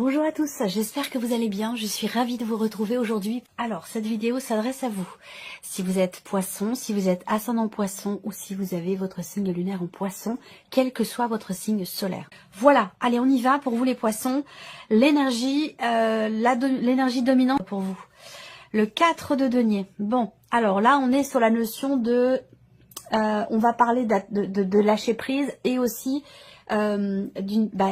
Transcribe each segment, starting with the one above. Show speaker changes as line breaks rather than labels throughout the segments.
Bonjour à tous, j'espère que vous allez bien, je suis ravie de vous retrouver aujourd'hui. Alors, cette vidéo s'adresse à vous. Si vous êtes poisson, si vous êtes ascendant poisson ou si vous avez votre signe lunaire en poisson, quel que soit votre signe solaire. Voilà, allez on y va pour vous les poissons. L'énergie l'énergie dominante pour vous. Le 4 de denier. Bon, alors là on est sur la notion de... on va parler de lâcher prise et aussi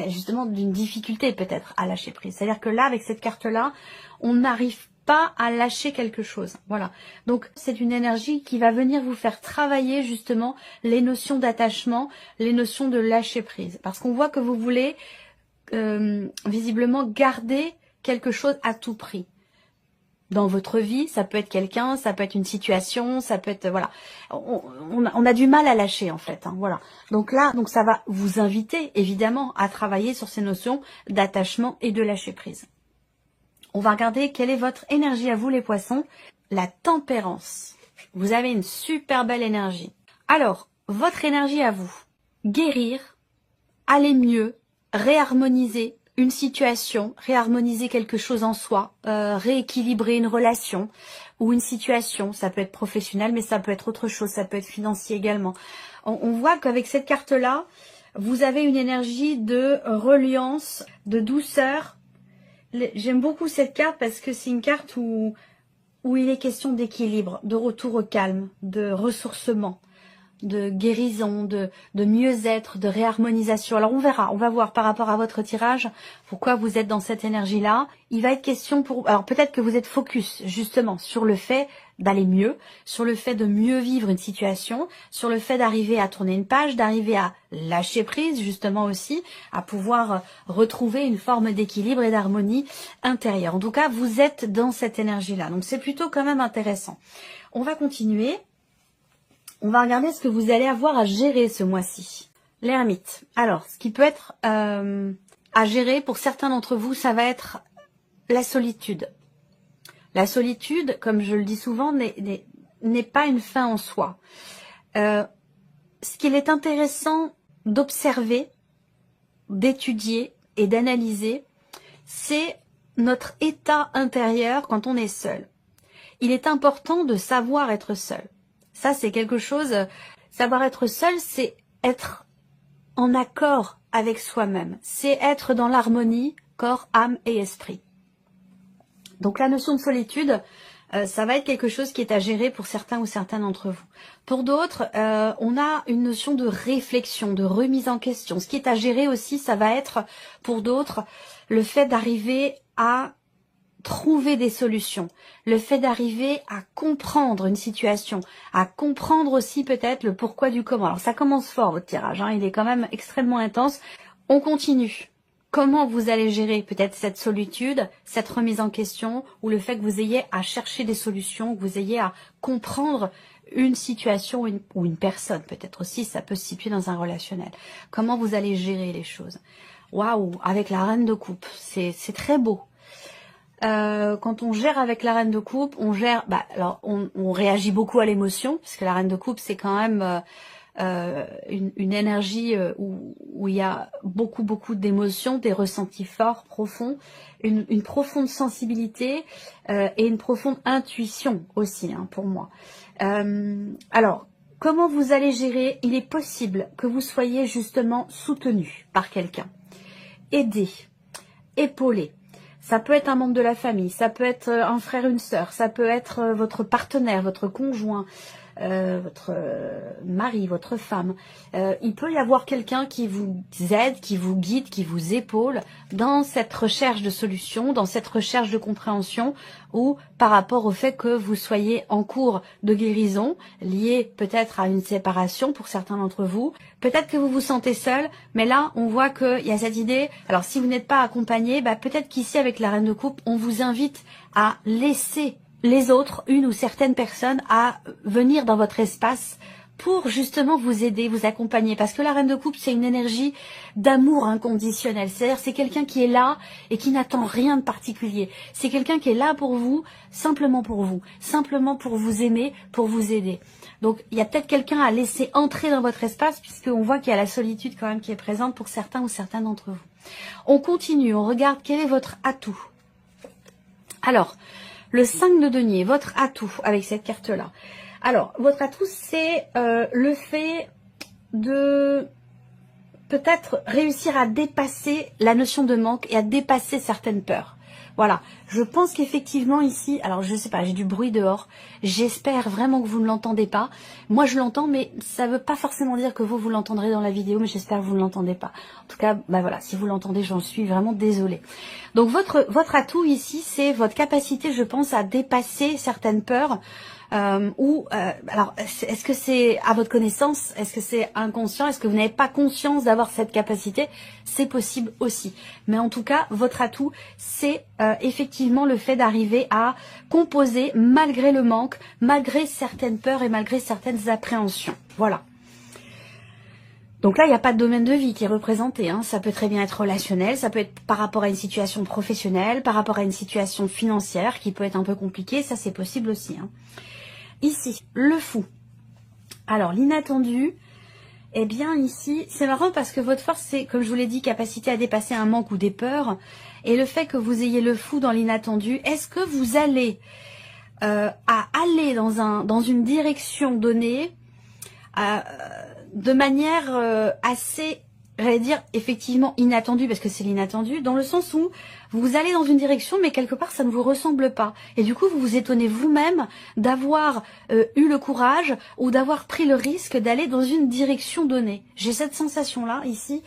justement d'une difficulté peut-être à lâcher prise. C'est-à-dire que là, avec cette carte-là, on n'arrive pas à lâcher quelque chose. Voilà. Donc, c'est une énergie qui va venir vous faire travailler justement les notions d'attachement, les notions de lâcher prise. Parce qu'on voit que vous voulez visiblement garder quelque chose à tout prix. Dans votre vie, ça peut être quelqu'un, ça peut être une situation, ça peut être, voilà. On a du mal à lâcher, en fait, hein, voilà. Donc là, ça va vous inviter, évidemment, à travailler sur ces notions d'attachement et de lâcher prise. On va regarder quelle est votre énergie à vous, les poissons. La tempérance. Vous avez une super belle énergie. Alors, votre énergie à vous. Guérir, aller mieux, réharmoniser une situation, réharmoniser quelque chose en soi, rééquilibrer une relation ou une situation. Ça peut être professionnel, mais ça peut être autre chose, ça peut être financier également. On voit qu'avec cette carte-là, vous avez une énergie de reliance, de douceur. J'aime beaucoup cette carte parce que c'est une carte où il est question d'équilibre, de retour au calme, de ressourcement, de guérison, de mieux-être, de réharmonisation. Alors on verra, on va voir par rapport à votre tirage pourquoi vous êtes dans cette énergie-là. Il va être question pour... Alors peut-être que vous êtes focus justement sur le fait d'aller mieux, sur le fait de mieux vivre une situation, sur le fait d'arriver à tourner une page, d'arriver à lâcher prise justement aussi, à pouvoir retrouver une forme d'équilibre et d'harmonie intérieure. En tout cas, vous êtes dans cette énergie-là. Donc c'est plutôt quand même intéressant. On va continuer. On va regarder ce que vous allez avoir à gérer ce mois-ci. L'ermite. Alors, ce qui peut être à gérer pour certains d'entre vous, ça va être la solitude. La solitude, comme je le dis souvent, n'est pas une fin en soi. Ce qu'il est intéressant d'observer, d'étudier et d'analyser, c'est notre état intérieur quand on est seul. Il est important de savoir être seul. Ça, c'est quelque chose, savoir être seul, c'est être en accord avec soi-même. C'est être dans l'harmonie, corps, âme et esprit. Donc la notion de solitude, ça va être quelque chose qui est à gérer pour certains ou certaines d'entre vous. Pour d'autres, on a une notion de réflexion, de remise en question. Ce qui est à gérer aussi, ça va être pour d'autres le fait d'arriver à trouver des solutions, le fait d'arriver à comprendre une situation, à comprendre aussi peut-être le pourquoi du comment. Alors ça commence fort votre tirage, hein, il est quand même extrêmement intense. On continue. Comment vous allez gérer peut-être cette solitude, cette remise en question, ou le fait que vous ayez à chercher des solutions, que vous ayez à comprendre une situation ou une personne, peut-être aussi, ça peut se situer dans un relationnel. Comment vous allez gérer les choses? Waouh, avec la reine de coupe, c'est très beau. Quand on gère avec la reine de coupe, on gère, alors on réagit beaucoup à l'émotion, puisque la reine de coupe c'est quand même une énergie où il y a beaucoup d'émotions, des ressentis forts, profonds, une profonde sensibilité et une profonde intuition aussi, hein, pour moi. Alors, comment vous allez gérer? Il est possible que vous soyez justement soutenu par quelqu'un, aidé, épaulé. Ça peut être un membre de la famille, ça peut être un frère, une sœur, ça peut être votre partenaire, votre conjoint, votre mari, votre femme. Il peut y avoir quelqu'un qui vous aide, qui vous guide, qui vous épaule dans cette recherche de solution, dans cette recherche de compréhension ou par rapport au fait que vous soyez en cours de guérison, lié peut-être à une séparation pour certains d'entre vous. Peut-être que vous vous sentez seul, mais là, on voit qu'il y a cette idée. Alors, si vous n'êtes pas accompagné, peut-être qu'ici, avec la reine de coupe, on vous invite à laisser les autres, une ou certaines personnes, à venir dans votre espace pour justement vous aider, vous accompagner. Parce que la reine de coupe, c'est une énergie d'amour inconditionnel. C'est-à-dire, c'est quelqu'un qui est là et qui n'attend rien de particulier. C'est quelqu'un qui est là pour vous, simplement pour vous aimer, pour vous aider. Donc, il y a peut-être quelqu'un à laisser entrer dans votre espace, puisqu'on voit qu'il y a la solitude quand même qui est présente pour certains ou certaines d'entre vous. On continue, on regarde quel est votre atout. Alors, le 5 de denier, votre atout avec cette carte-là. Alors, votre atout, c'est le fait de peut-être réussir à dépasser la notion de manque et à dépasser certaines peurs. Voilà, je pense qu'effectivement ici, alors je sais pas, j'ai du bruit dehors, j'espère vraiment que vous ne l'entendez pas. Moi je l'entends, mais ça veut pas forcément dire que vous l'entendrez dans la vidéo, mais j'espère que vous ne l'entendez pas. En tout cas, bah voilà, si vous l'entendez, j'en suis vraiment désolée. Donc votre atout ici, c'est votre capacité, je pense, à dépasser certaines peurs. Alors, est-ce que c'est à votre connaissance? Est-ce que c'est inconscient? Est-ce que vous n'avez pas conscience d'avoir cette capacité? C'est possible aussi. Mais en tout cas, votre atout, c'est effectivement le fait d'arriver à composer malgré le manque, malgré certaines peurs et malgré certaines appréhensions. Voilà. Donc là, il n'y a pas de domaine de vie qui est représenté. Hein. Ça peut très bien être relationnel, ça peut être par rapport à une situation professionnelle, par rapport à une situation financière qui peut être un peu compliquée. Ça, c'est possible aussi. Hein. Ici, le fou. Alors, l'inattendu, eh bien ici, c'est marrant parce que votre force, c'est, comme je vous l'ai dit, capacité à dépasser un manque ou des peurs. Et le fait que vous ayez le fou dans l'inattendu, est-ce que vous allez aller dans une direction donnée de manière assez, j'allais dire, effectivement inattendue, parce que c'est l'inattendu, dans le sens où vous allez dans une direction, mais quelque part, ça ne vous ressemble pas. Et du coup, vous vous étonnez vous-même d'avoir eu le courage ou d'avoir pris le risque d'aller dans une direction donnée. J'ai cette sensation-là, ici,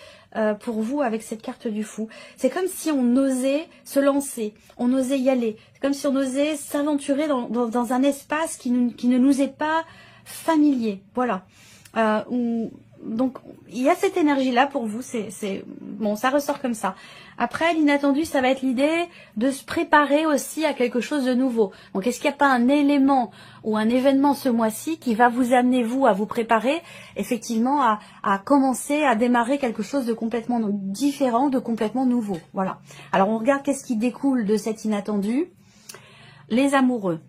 pour vous, avec cette carte du fou. C'est comme si on osait se lancer, on osait y aller. C'est comme si on osait s'aventurer dans un espace qui ne nous est pas familier. Voilà. Donc, il y a cette énergie-là pour vous, bon, ça ressort comme ça. Après, l'inattendu, ça va être l'idée de se préparer aussi à quelque chose de nouveau. Donc, est-ce qu'il n'y a pas un élément ou un événement ce mois-ci qui va vous amener, vous, à vous préparer, effectivement, à commencer, à démarrer quelque chose de complètement différent, de complètement nouveau. Voilà. Alors, on regarde qu'est-ce qui découle de cet inattendu. Les amoureux.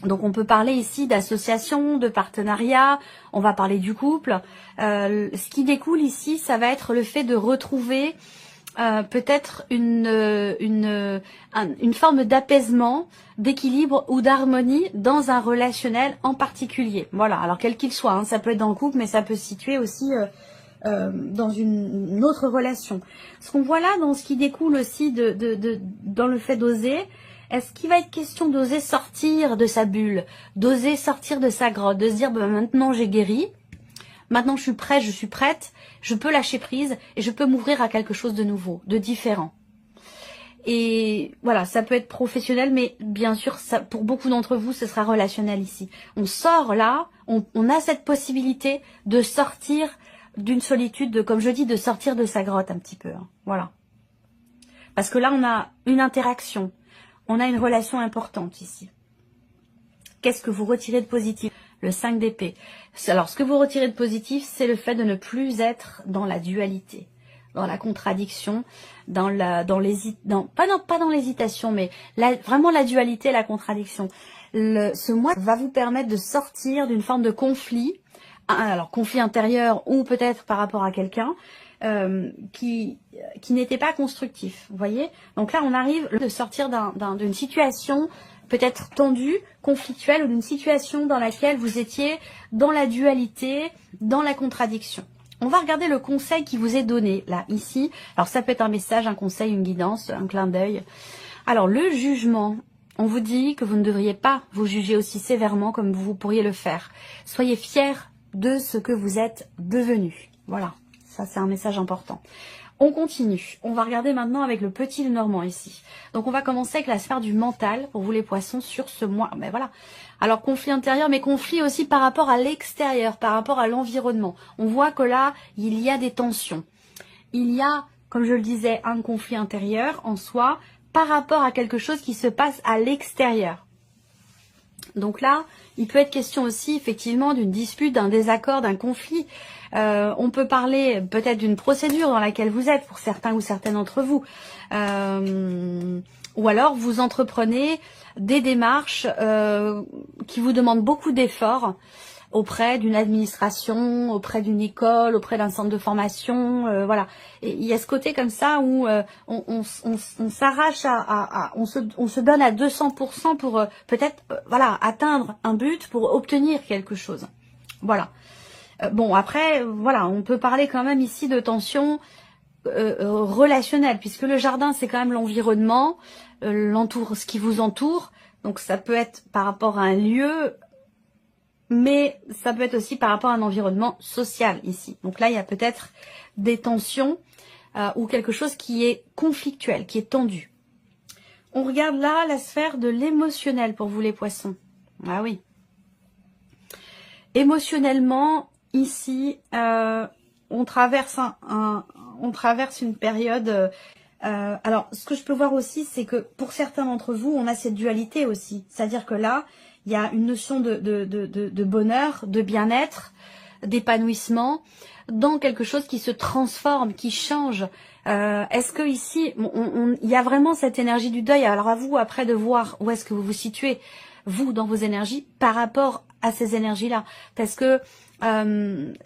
Donc on peut parler ici d'association, de partenariat, on va parler du couple. Ce qui découle ici, ça va être le fait de retrouver peut-être une forme d'apaisement, d'équilibre ou d'harmonie dans un relationnel en particulier. Voilà, alors quel qu'il soit, hein, ça peut être dans le couple, mais ça peut se situer aussi dans une autre relation. Ce qu'on voit là, dans ce qui découle aussi dans le fait d'oser, est-ce qu'il va être question d'oser sortir de sa bulle, d'oser sortir de sa grotte, de se dire bah, maintenant j'ai guéri, maintenant je suis prête, je peux lâcher prise et je peux m'ouvrir à quelque chose de nouveau, de différent. Et voilà, ça peut être professionnel, mais bien sûr, ça, pour beaucoup d'entre vous, ce sera relationnel ici. On sort là, on a cette possibilité de sortir d'une solitude, comme je dis, de sortir de sa grotte un petit peu. Hein, voilà. Parce que là, on a une interaction. On a une relation importante ici. Qu'est-ce que vous retirez de positif? Le 5 d'épée. Alors, ce que vous retirez de positif, c'est le fait de ne plus être dans la dualité, dans la contradiction, pas dans l'hésitation, mais vraiment la dualité, la contradiction. Ce mois va vous permettre de sortir d'une forme de conflit, alors conflit intérieur ou peut-être par rapport à quelqu'un, qui n'était pas constructif, vous voyez. Donc là, on arrive de sortir d'une situation peut-être tendue, conflictuelle, ou d'une situation dans laquelle vous étiez dans la dualité, dans la contradiction. On va regarder le conseil qui vous est donné, là, ici. Alors, ça peut être un message, un conseil, une guidance, un clin d'œil. Alors, le jugement, on vous dit que vous ne devriez pas vous juger aussi sévèrement comme vous pourriez le faire. Soyez fiers de ce que vous êtes devenu. Voilà. Ça, c'est un message important. On continue. On va regarder maintenant avec le petit Lenormand ici. Donc, on va commencer avec la sphère du mental pour vous les poissons sur ce mois. Mais voilà. Alors, conflit intérieur, mais conflit aussi par rapport à l'extérieur, par rapport à l'environnement. On voit que là, il y a des tensions. Il y a, comme je le disais, un conflit intérieur en soi par rapport à quelque chose qui se passe à l'extérieur. Donc là, il peut être question aussi effectivement d'une dispute, d'un désaccord, d'un conflit. On peut parler peut-être d'une procédure dans laquelle vous êtes pour certains ou certaines d'entre vous. Ou alors vous entreprenez des démarches qui vous demandent beaucoup d'efforts auprès d'une administration, auprès d'une école, auprès d'un centre de formation, voilà. Et il y a ce côté comme ça où on s'arrache on se donne à 200% pour peut-être voilà, atteindre un but, pour obtenir quelque chose. Voilà. Bon, après, voilà, on peut parler quand même ici de tension relationnelle, puisque le jardin, c'est quand même l'environnement, ce qui vous entoure. Donc ça peut être par rapport à un lieu, mais ça peut être aussi par rapport à un environnement social ici. Donc là, il y a peut-être des tensions ou quelque chose qui est conflictuel, qui est tendu. On regarde là la sphère de l'émotionnel pour vous les poissons. Ah oui. Émotionnellement, ici, on traverse on traverse une période. Alors, ce que je peux voir aussi, c'est que pour certains d'entre vous, on a cette dualité aussi. C'est-à-dire que là, il y a une notion de bonheur, de bien-être, d'épanouissement, dans quelque chose qui se transforme, qui change. Est-ce que ici, il y a vraiment cette énergie du deuil? Alors à vous après de voir où est-ce que vous vous situez, vous, dans vos énergies, par rapport à ces énergies-là. Parce que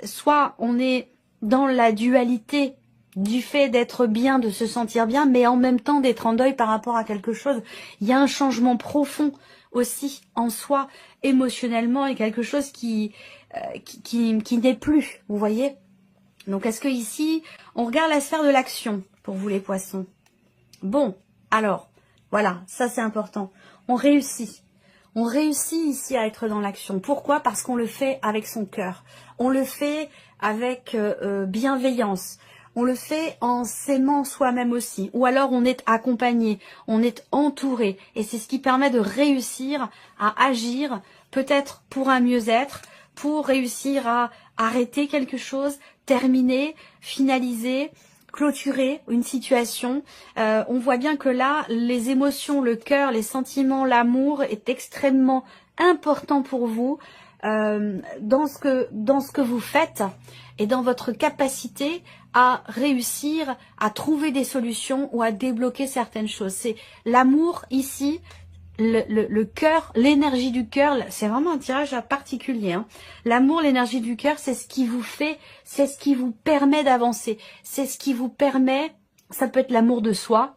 soit on est dans la dualité du fait d'être bien, de se sentir bien, mais en même temps d'être en deuil par rapport à quelque chose. Il y a un changement profond aussi en soi, émotionnellement, et quelque chose qui n'est plus, vous voyez. Donc est-ce que ici, on regarde la sphère de l'action pour vous les poissons? Bon, alors, voilà, ça c'est important. On réussit. On réussit ici à être dans l'action. Pourquoi? Parce qu'on le fait avec son cœur. On le fait avec bienveillance. On le fait en s'aimant soi-même aussi. Ou alors on est accompagné, on est entouré. Et c'est ce qui permet de réussir à agir, peut-être pour un mieux-être, pour réussir à arrêter quelque chose, terminer, finaliser, clôturer une situation. On voit bien que là, les émotions, le cœur, les sentiments, l'amour est extrêmement important pour vous dans ce que vous faites et dans votre capacité à réussir à trouver des solutions ou à débloquer certaines choses. C'est l'amour ici, le cœur, l'énergie du cœur, c'est vraiment un tirage particulier. Hein. L'amour, l'énergie du cœur, c'est ce qui vous fait, c'est ce qui vous permet d'avancer. C'est ce qui vous permet, ça peut être l'amour de soi,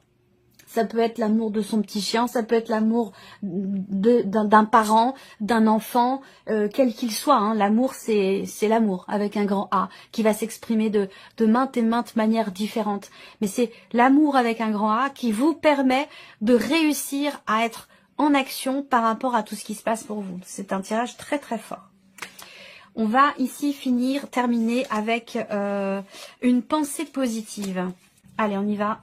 ça peut être l'amour de son petit chien, ça peut être l'amour d'un parent, d'un enfant, quel qu'il soit. Hein. L'amour, c'est l'amour avec un grand A, qui va s'exprimer de maintes et maintes manières différentes. Mais c'est l'amour avec un grand A qui vous permet de réussir à être en action par rapport à tout ce qui se passe pour vous. C'est un tirage très très fort. On va ici terminer avec une pensée positive. Allez, on y va.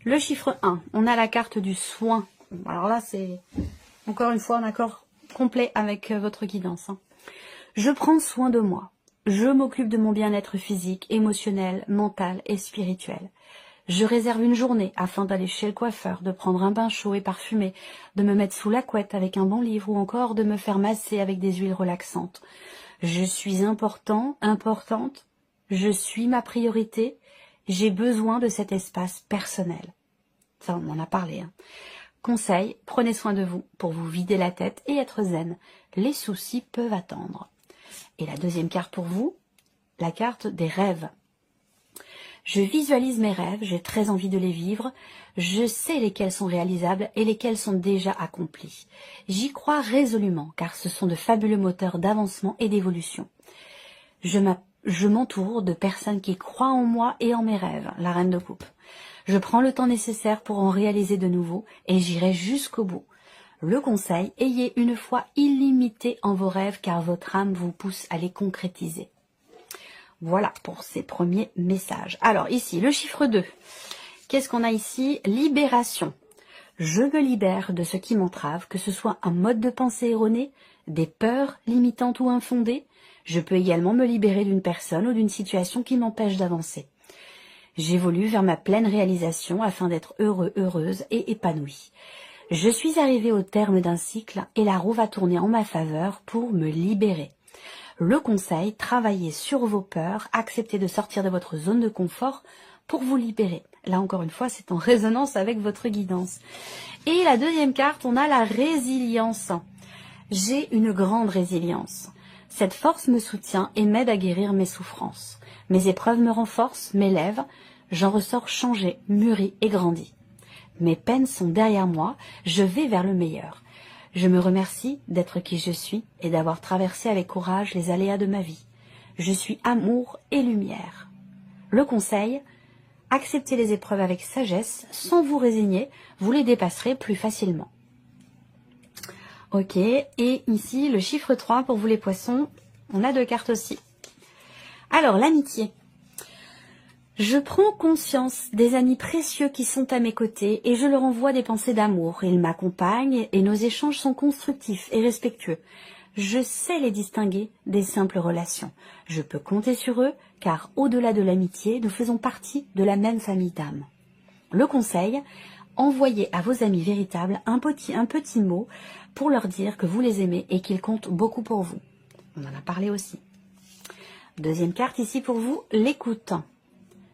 Le chiffre 1, on a la carte du soin. Alors là, c'est encore une fois un accord complet avec votre guidance. Hein. Je prends soin de moi. Je m'occupe de mon bien-être physique, émotionnel, mental et spirituel. Je réserve une journée afin d'aller chez le coiffeur, de prendre un bain chaud et parfumé, de me mettre sous la couette avec un bon livre ou encore de me faire masser avec des huiles relaxantes. Je suis important, importante. Je suis ma priorité. J'ai besoin de cet espace personnel. Ça, on en a parlé. Hein. Conseil, prenez soin de vous pour vous vider la tête et être zen. Les soucis peuvent attendre. Et la deuxième carte pour vous, la carte des rêves. Je visualise mes rêves, j'ai très envie de les vivre. Je sais lesquels sont réalisables et lesquels sont déjà accomplis. J'y crois résolument car ce sont de fabuleux moteurs d'avancement et d'évolution. Je m'entoure de personnes qui croient en moi et en mes rêves, la reine de coupe. Je prends le temps nécessaire pour en réaliser de nouveaux et j'irai jusqu'au bout. Le conseil, ayez une foi illimitée en vos rêves car votre âme vous pousse à les concrétiser. Voilà pour ces premiers messages. Alors ici, le chiffre 2. Qu'est-ce qu'on a ici? Libération. Je me libère de ce qui m'entrave, que ce soit un mode de pensée erroné, des peurs limitantes ou infondées. Je peux également me libérer d'une personne ou d'une situation qui m'empêche d'avancer. J'évolue vers ma pleine réalisation afin d'être heureux, heureuse et épanouie. Je suis arrivée au terme d'un cycle et la roue va tourner en ma faveur pour me libérer. Le conseil, travaillez sur vos peurs, acceptez de sortir de votre zone de confort pour vous libérer. Là encore une fois, c'est en résonance avec votre guidance. Et la deuxième carte, on a la résilience. J'ai une grande résilience. Cette force me soutient et m'aide à guérir mes souffrances. Mes épreuves me renforcent, m'élèvent. J'en ressors changé, mûri et grandi. Mes peines sont derrière moi, je vais vers le meilleur. Je me remercie d'être qui je suis et d'avoir traversé avec courage les aléas de ma vie. Je suis amour et lumière. Le conseil, acceptez les épreuves avec sagesse, sans vous résigner, vous les dépasserez plus facilement. Ok, et ici, le chiffre 3 pour vous les poissons, on a 2 cartes aussi. Alors, l'amitié. Je prends conscience des amis précieux qui sont à mes côtés et je leur envoie des pensées d'amour. Ils m'accompagnent et nos échanges sont constructifs et respectueux. Je sais les distinguer des simples relations. Je peux compter sur eux car au-delà de l'amitié, nous faisons partie de la même famille d'âmes. Le conseil, envoyez à vos amis véritables un petit mot pour leur dire que vous les aimez et qu'ils comptent beaucoup pour vous. On en a parlé aussi. Deuxième carte ici pour vous, l'écoute.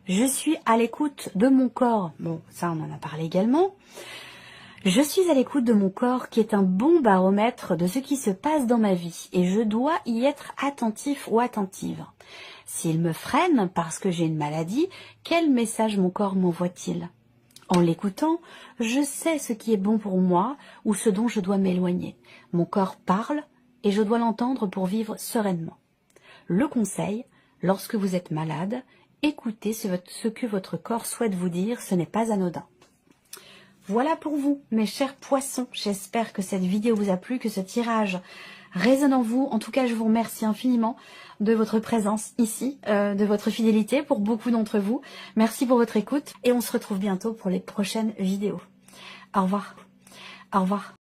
Je suis à l'écoute de mon corps. Bon, ça on en a parlé également. Je suis à l'écoute de mon corps qui est un bon baromètre de ce qui se passe dans ma vie et je dois y être attentif ou attentive. S'il me freine parce que j'ai une maladie, quel message mon corps m'envoie-t-il? En l'écoutant, je sais ce qui est bon pour moi ou ce dont je dois m'éloigner. Mon corps parle et je dois l'entendre pour vivre sereinement. Le conseil, lorsque vous êtes malade, écoutez ce que votre corps souhaite vous dire, ce n'est pas anodin. Voilà pour vous, mes chers poissons. J'espère que cette vidéo vous a plu, que ce tirage résonne en vous. En tout cas, je vous remercie infiniment de votre présence ici, de votre fidélité pour beaucoup d'entre vous. Merci pour votre écoute et on se retrouve bientôt pour les prochaines vidéos. Au revoir. Au revoir.